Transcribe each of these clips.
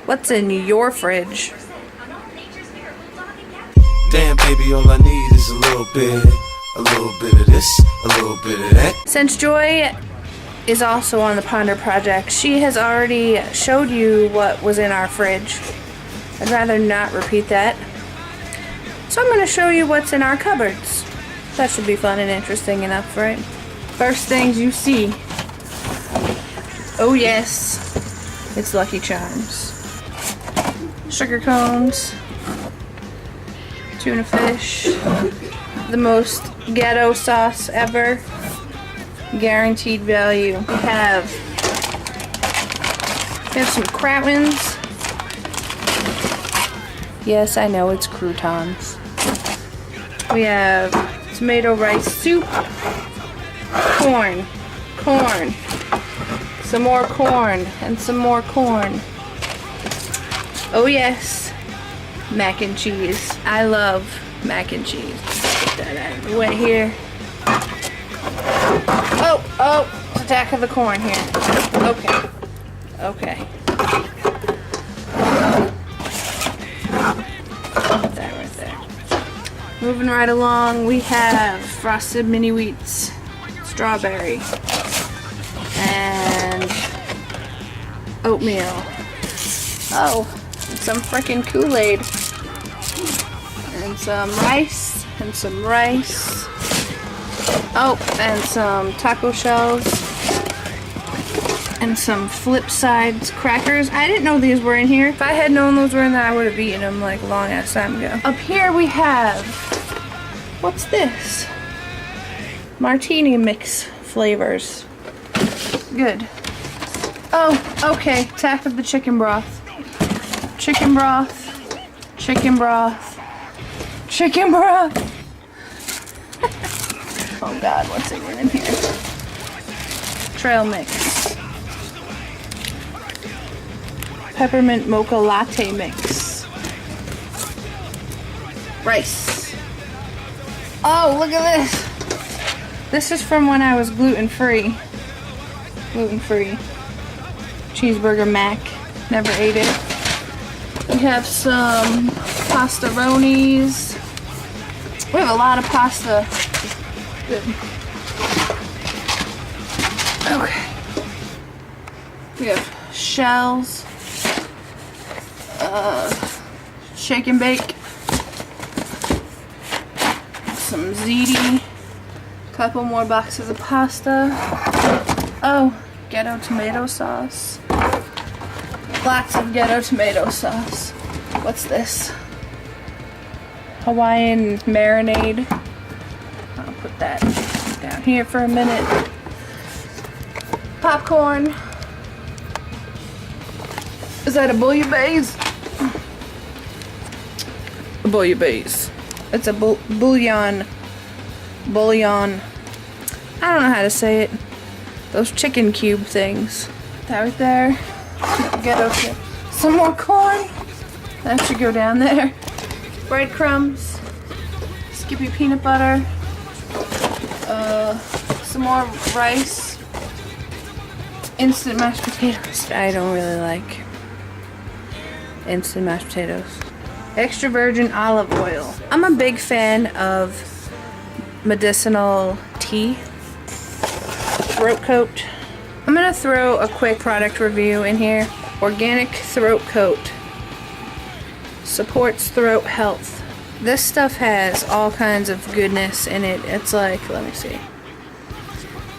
What's in your fridge? Damn, baby, all I need is a little bit of this, a little bit of that. Since Joy is also on the Ponder Project, she has already showed you what was in our fridge. I'd rather not repeat that. So I'm going to show you what's in our cupboards. That should be fun and interesting enough, right? First things you see. Oh yes, it's Lucky Charms. Sugar cones. Tuna fish. The most ghetto sauce ever. Guaranteed value. We have some Kratwins. Yes, I know it's croutons. We have tomato rice soup. Corn. Some more corn and some more corn. Oh yes, mac and cheese. I love mac and cheese. Get that out of the way here. Oh, attack of the corn here. Okay. Put that right there. Moving right along, we have Frosted Mini Wheats, strawberry, and oatmeal. Oh, and some frickin' Kool-Aid. And some rice, Oh, and some taco shells. And some Flip Sides crackers. I didn't know these were in here. If I had known those were in there, I would have eaten them like a long ass time ago. Up here we have, what's this? Martini mix flavors. Good. Oh, okay. Attack of the chicken broth. Chicken broth. Oh god, what's it in here? Trail mix. Peppermint mocha latte mix. Rice. Oh, look at this. This is from when I was gluten-free. Cheeseburger mac. Never ate it. We have some pastaronis. We have a lot of pasta. Good. Okay. We have shells. Shake and bake. Some ziti. Couple more boxes of pasta. Oh, ghetto tomato sauce. Lots of ghetto tomato sauce. What's this? Hawaiian marinade. I'll put that down here for a minute. Popcorn. Is that a bouillabaisse? A bouillabaisse. It's a bouillon. I don't know how to say it. Those chicken cube things. That right there. Ghetto chip. Some more corn. That should go down there. Breadcrumbs. Skippy peanut butter. Some more rice. Instant mashed potatoes. I don't really like instant mashed potatoes. Extra virgin olive oil. I'm a big fan of medicinal tea. Throat coat. I'm gonna throw a quick product review in here. Organic throat coat. Supports throat health. This stuff has all kinds of goodness in it. It's like, let me see.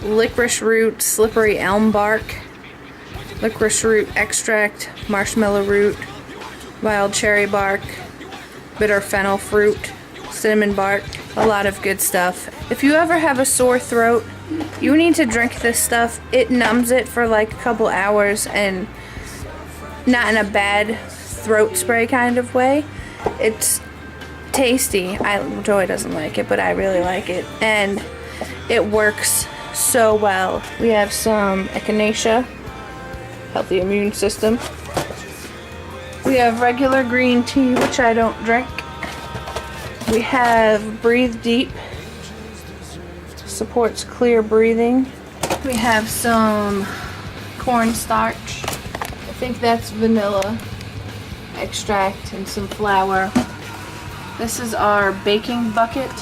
Licorice root, slippery elm bark, licorice root extract, marshmallow root, wild cherry bark, bitter fennel fruit, cinnamon bark, a lot of good stuff. If you ever have a sore throat, you need to drink this stuff. It numbs it for like a couple hours, and not in a bad throat spray kind of way. It's tasty. Joy doesn't like it, but I really like it, and it works so well. We have some echinacea, healthy immune system. We have regular green tea, which I don't drink. We have Breathe Deep, supports clear breathing. We have some cornstarch. I think that's vanilla. extract and some flour. This is our baking bucket.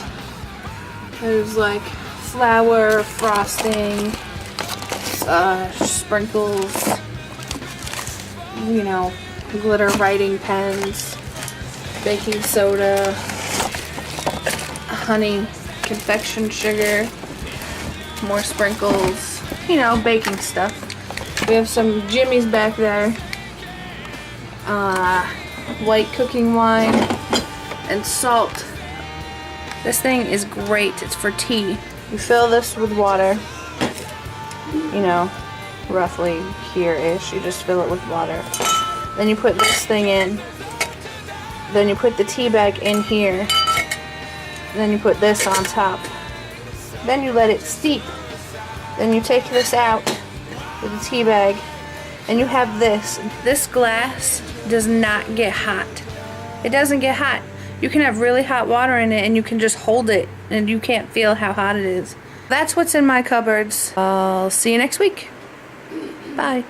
There's like flour, frosting, sprinkles, you know, glitter writing pens, baking soda, honey, confection sugar, more sprinkles, you know, baking stuff. We have some Jimmy's back there, white cooking wine, and salt. This thing is great. It's for tea. You fill this with water, you know, roughly here-ish. You just fill it with water. Then you put this thing in. Then you put the tea bag in here. Then you put this on top. Then you let it steep. Then you take this out with the tea bag, and you have this. This glass does not get hot. It doesn't get hot. You can have really hot water in it and you can just hold it and you can't feel how hot it is. That's what's in my cupboards. I'll see you next week. Bye.